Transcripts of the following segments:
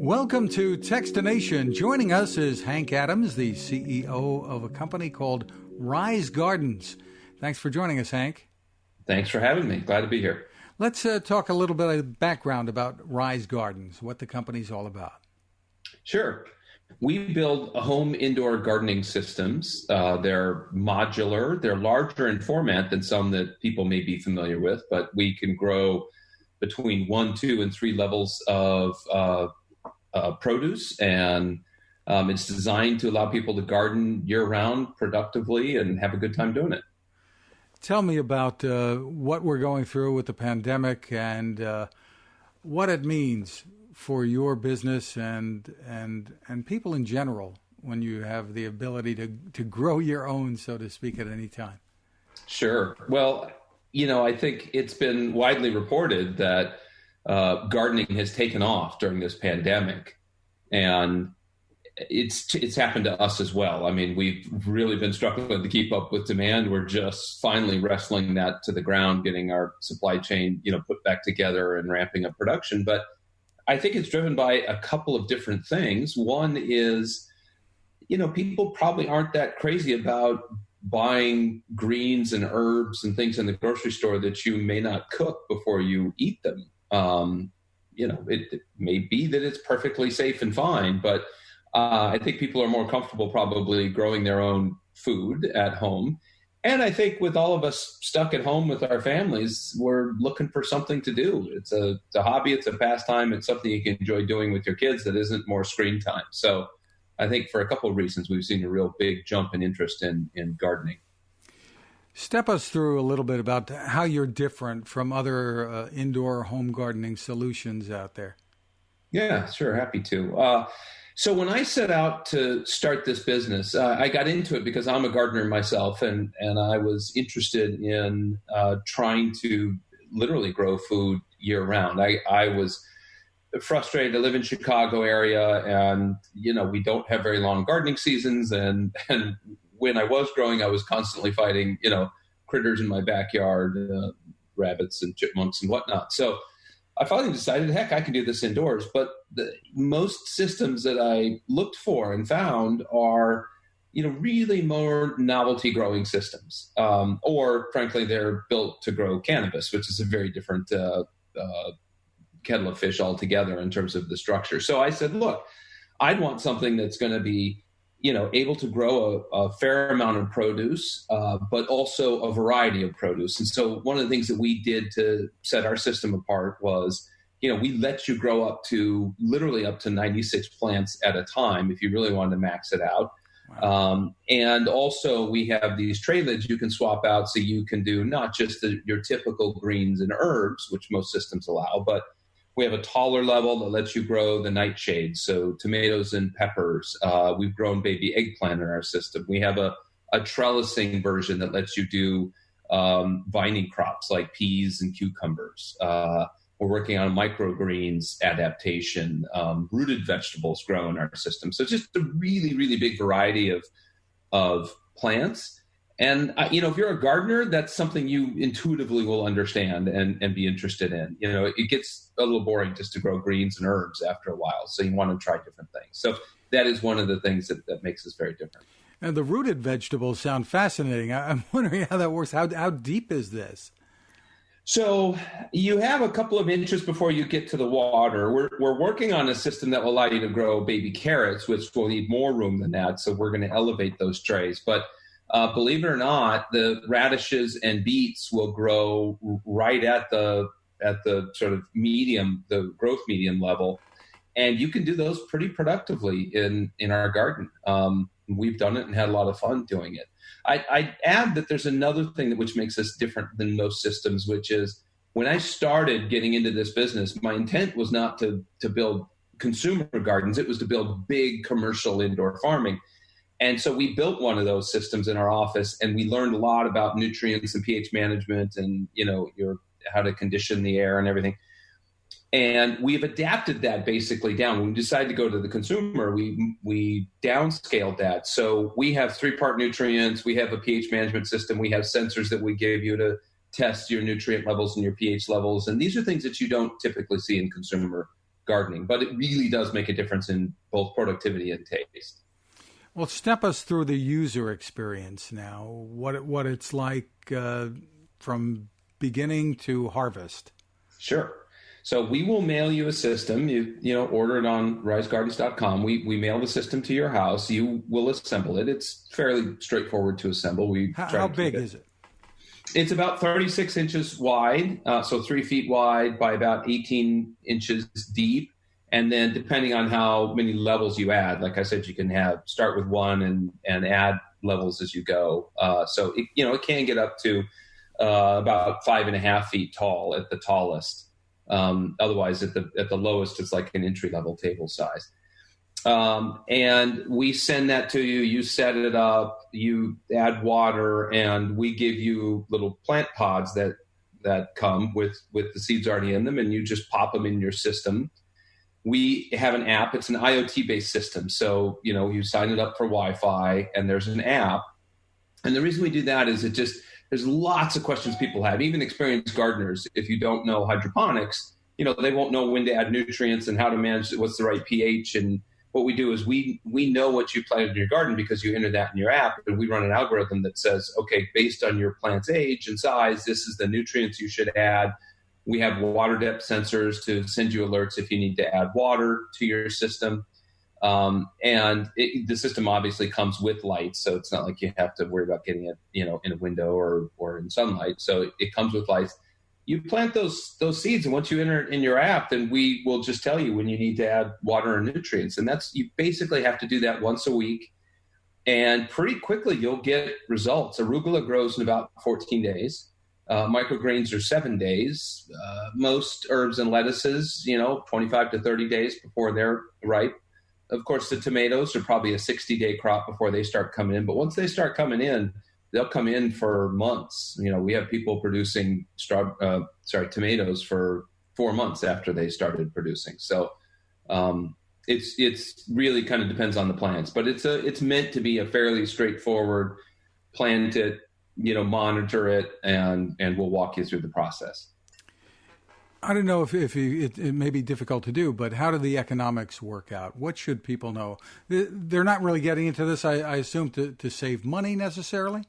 Welcome to Techstination. Joining us is Hank Adams, the CEO of a company called Rise Gardens. Thanks for joining us, Hank. Thanks for having me. Glad to be here. Let's talk a little bit of background about Rise Gardens, what the company's all about. Sure. We build home indoor gardening systems. They're modular. They're larger in format than some that people may be familiar with, but we can grow between 1, 2, and 3 levels of produce, and it's designed to allow people to garden year-round productively and have a good time doing it. Tell me about what we're going through with the pandemic and what it means for your business and people in general when you have the ability to grow your own, so to speak, at any time. Sure. Well, I think it's been widely reported that gardening has taken off during this pandemic, and it's happened to us as well. I mean, we've really been struggling to keep up with demand. We're just finally wrestling that to the ground, getting our supply chain, put back together and ramping up production. But I think it's driven by a couple of different things. One is, people probably aren't that crazy about buying greens and herbs and things in the grocery store that you may not cook before you eat them. It may be that it's perfectly safe and fine, but I think people are more comfortable probably growing their own food at home. And I think with all of us stuck at home with our families, we're looking for something to do. It's a hobby, it's a pastime, it's something you can enjoy doing with your kids that isn't more screen time. So I think for a couple of reasons, we've seen a real big jump in interest in gardening. Step us through a little bit about how you're different from other indoor home gardening solutions out there. Yeah, sure. Happy to. So when I set out to start this business, I got into it because I'm a gardener myself, and I was interested in trying to literally grow food year round. I was frustrated. I live in Chicago area, and we don't have very long gardening seasons, and when I was growing, I was constantly fighting, critters in my backyard, rabbits and chipmunks and whatnot. So I finally decided, heck, I can do this indoors. But most systems that I looked for and found are, really more novelty growing systems. Or frankly, they're built to grow cannabis, which is a very different kettle of fish altogether in terms of the structure. So I said, look, I'd want something that's going to be able to grow a fair amount of produce, but also a variety of produce. And so one of the things that we did to set our system apart was, we let you grow up to 96 plants at a time if you really wanted to max it out. Wow. And also we have these tray lids you can swap out so you can do not just your typical greens and herbs, which most systems allow, but we have a taller level that lets you grow the nightshades, so tomatoes and peppers. We've grown baby eggplant in our system. We have a trellising version that lets you do vining crops like peas and cucumbers. We're working on a microgreens adaptation, rooted vegetables grow in our system. So it's just a really, really big variety of plants. And, if you're a gardener, that's something you intuitively will understand and be interested in. It gets a little boring just to grow greens and herbs after a while. So you want to try different things. So that is one of the things that makes us very different. And the rooted vegetables sound fascinating. I'm wondering how that works. How deep is this? So you have a couple of inches before you get to the water. We're working on a system that will allow you to grow baby carrots, which will need more room than that. So we're going to elevate those trays. But believe it or not, the radishes and beets will grow right at the sort of medium, the growth medium level. And you can do those pretty productively in our garden. We've done it and had a lot of fun doing it. I'd add that there's another thing which makes us different than most systems, which is when I started getting into this business, my intent was not to build consumer gardens. It was to build big commercial indoor farming. And so we built one of those systems in our office, and we learned a lot about nutrients and pH management and, how to condition the air and everything. And we've adapted that basically down. When we decided to go to the consumer, we downscaled that. So we have 3-part nutrients. We have a pH management system. We have sensors that we give you to test your nutrient levels and your pH levels. And these are things that you don't typically see in consumer gardening, but it really does make a difference in both productivity and taste. Well, step us through the user experience now. What it's like from beginning to harvest. Sure. So we will mail you a system. Order it on risegardens.com. We mail the system to your house. You will assemble it. It's fairly straightforward to assemble. How big is it? It's about 36 inches wide, so 3 feet wide by about 18 inches deep. And then depending on how many levels you add, like I said, you can start with one and add levels as you go. So it can get up to about 5.5 feet tall at the tallest. Otherwise, at the lowest, it's like an entry-level table size. And we send that to you. You set it up. You add water, and we give you little plant pods that come with the seeds already in them, and you just pop them in your system. We have an app. It's an IoT-based system. So, you sign it up for Wi-Fi, and there's an app. And the reason we do that is there's lots of questions people have, even experienced gardeners. If you don't know hydroponics, they won't know when to add nutrients and how to manage what's the right pH. And what we do is we know what you planted in your garden because you enter that in your app, and we run an algorithm that says, okay, based on your plant's age and size, this is the nutrients you should add. We have water depth sensors to send you alerts if you need to add water to your system. And the system obviously comes with lights, so it's not like you have to worry about getting it, in a window or in sunlight. So it comes with lights. You plant those seeds, and once you enter it in your app, then we will just tell you when you need to add water and nutrients. And you basically have to do that once a week. And pretty quickly, you'll get results. Arugula grows in about 14 days. Microgreens are 7 days. Most herbs and lettuces, 25 to 30 days before they're ripe. Of course, the tomatoes are probably a 60-day crop before they start coming in. But once they start coming in, they'll come in for months. We have people producing tomatoes for 4 months after they started producing. So it's really kind of depends on the plants. But it's meant to be a fairly straightforward, plant it, monitor it, and we'll walk you through the process. I don't know if it may be difficult to do, but how do the economics work out? What should people know? They're not really getting into this, I assume, to save money necessarily?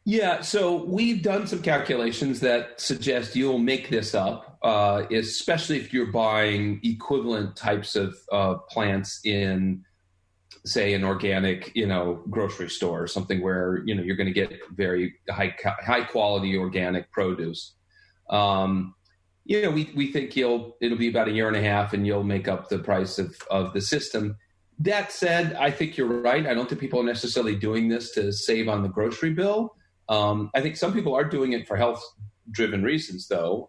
Yeah, so we've done some calculations that suggest you'll make this up, especially if you're buying equivalent types of plants in, say, an organic, grocery store or something where, you're going to get very high quality organic produce. We think it'll be about a year and a half and you'll make up the price of the system. That said, I think you're right. I don't think people are necessarily doing this to save on the grocery bill. I think some people are doing it for health-driven reasons, though.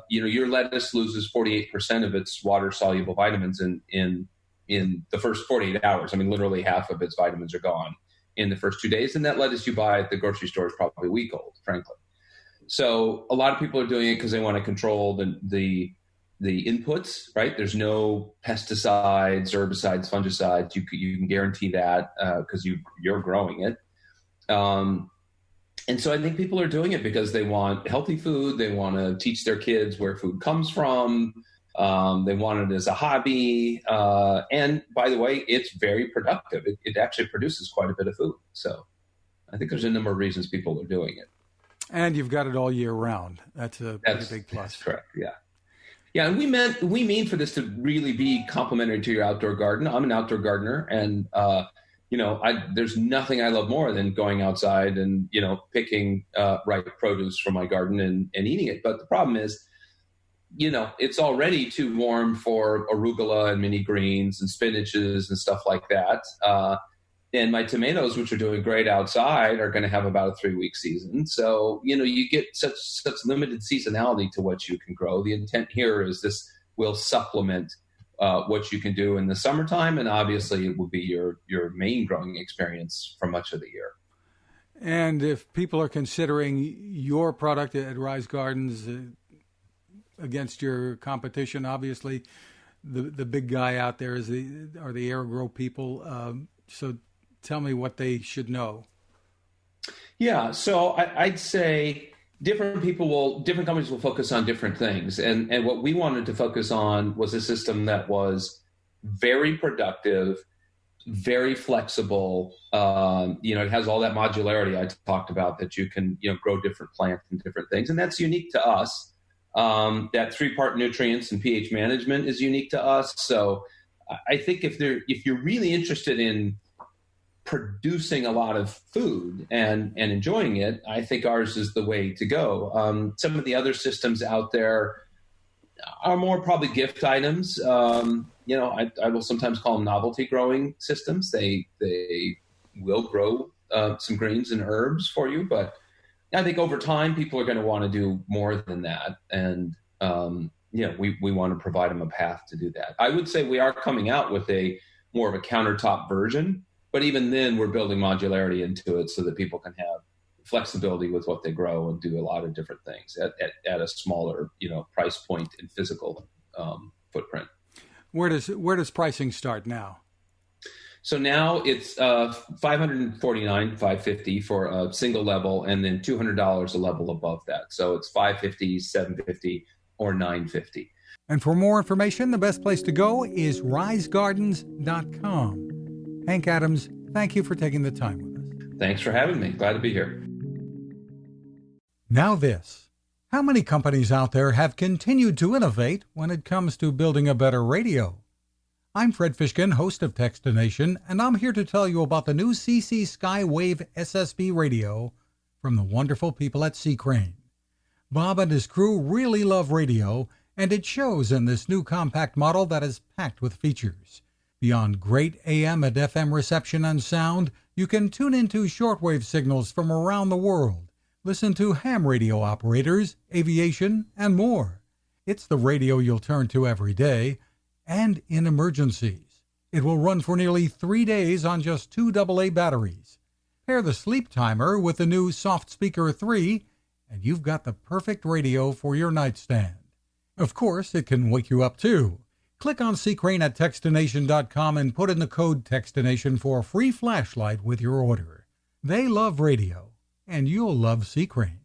Your lettuce loses 48% of its water-soluble vitamins in the first 48 hours. I mean, literally half of its vitamins are gone in the first 2 days. And that lettuce you buy at the grocery store is probably a week old, frankly. So a lot of people are doing it because they want to control the inputs, right? There's no pesticides, herbicides, fungicides. You can guarantee that because you're growing it. And so I think people are doing it because they want healthy food. They want to teach their kids where food comes from. They want it as a hobby. And by the way, it's very productive. It actually produces quite a bit of food. So I think there's a number of reasons people are doing it. And you've got it all year round. That's a big plus. That's correct. Yeah. Yeah. And we mean for this to really be complementary to your outdoor garden. I'm an outdoor gardener, and, there's nothing I love more than going outside and, picking ripe produce from my garden and eating it. But the problem is, it's already too warm for arugula and mini greens and spinaches and stuff like that. And my tomatoes, which are doing great outside, are going to have about a 3-week season. So, you get such limited seasonality to what you can grow. The intent here is this will supplement what you can do in the summertime. And obviously it will be your main growing experience for much of the year. And if people are considering your product at Rise Gardens against your competition, obviously the big guy out there are the AirGrow people. So tell me what they should know. Yeah, so I'd say different companies will focus on different things. And what we wanted to focus on was a system that was very productive, very flexible. It has all that modularity I talked about, that you can, grow different plants and different things. And that's unique to us. That 3-part nutrients and pH management is unique to us. So I think if you're really interested in producing a lot of food and enjoying it, I think ours is the way to go. Some of the other systems out there are more probably gift items. I will sometimes call them novelty growing systems. They will grow some greens and herbs for you, but I think over time people are going to want to do more than that. And we want to provide them a path to do that. I would say we are coming out with a more of a countertop version, but even then we're building modularity into it so that people can have flexibility with what they grow and do a lot of different things at a smaller, price point and physical footprint. Where does pricing start now? So now it's $549.550 for a single level, and then $200 a level above that. So it's $550, $750, or $950. And for more information, the best place to go is risegardens.com. Hank Adams, thank you for taking the time with us. Thanks for having me. Glad to be here. Now this. How many companies out there have continued to innovate when it comes to building a better radio? I'm Fred Fishkin, host of Techstination, and I'm here to tell you about the new CC Skywave SSB radio from the wonderful people at C. Crane. Bob and his crew really love radio, and it shows in this new compact model that is packed with features. Beyond great AM and FM reception and sound, you can tune into shortwave signals from around the world, listen to ham radio operators, aviation, and more. It's the radio you'll turn to every day, and in emergencies. It will run for nearly 3 days on just 2 AA batteries. Pair the sleep timer with the new Soft Speaker 3, and you've got the perfect radio for your nightstand. Of course, it can wake you up too. Click on C. Crane at Techstination.com and put in the code Techstination for a free flashlight with your order. They love radio, and you'll love C. Crane.